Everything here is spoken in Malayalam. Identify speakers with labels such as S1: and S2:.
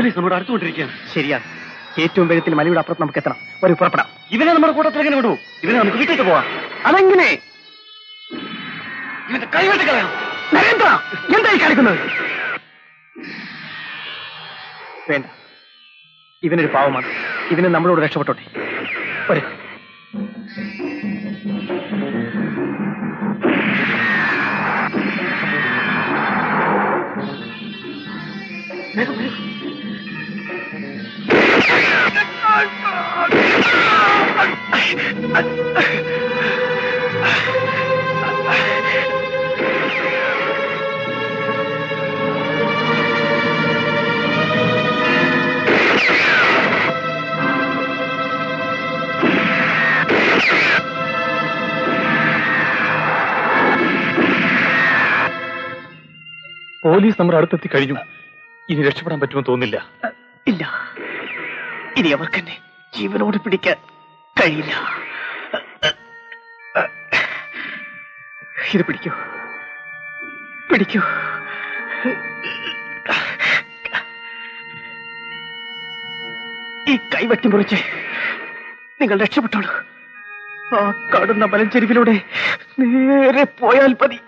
S1: പോലീസ് നമ്മുടെ അടുത്തുകൊണ്ടിരിക്കുകയാണ്.
S2: ശരിയാണ്. ഏറ്റവും വേഗത്തിൽ മലയുടെ അപ്പുറത്ത് നമുക്ക് എത്തണം. ഒരു പുറപ്പെടാം.
S1: ഇവനെ നമ്മുടെ കൂട്ടത്തിൽ എങ്ങനെ വിടൂ? ഇവനെ നമുക്ക് വീട്ടിലേക്ക് പോവാം.
S2: അതെങ്ങനെ?
S1: ഇവന്റെ കൈവിട്ട് കളയാം.
S2: നരേന്ദ്ര, എന്തായി കാണിക്കുന്നത്? വേണ്ട, ഇവനൊരു പാവമാണ്. ഇവന് നമ്മളോട് രക്ഷപ്പെട്ടോട്ടെ. വരെ.
S1: പോലീസ് നമ്മുടെ അടുത്തെത്തി കഴിഞ്ഞു. ഇനി രക്ഷപ്പെടാൻ പറ്റുമെന്ന് തോന്നില്ല.
S2: ഇല്ല, ഇനി അവർക്കെന്നെ ജീവനോട് പിടിക്കാൻ കഴിയില്ല. ഇത് പിടിക്കൂ, പിടിക്കൂ. ഈ കൈവട്ടി മുറിച്ച് നിങ്ങൾ രക്ഷപ്പെട്ടോളൂ. ആ കാണുന്ന മലഞ്ചെരുവിലൂടെ നേരെ പോയാൽ മതി.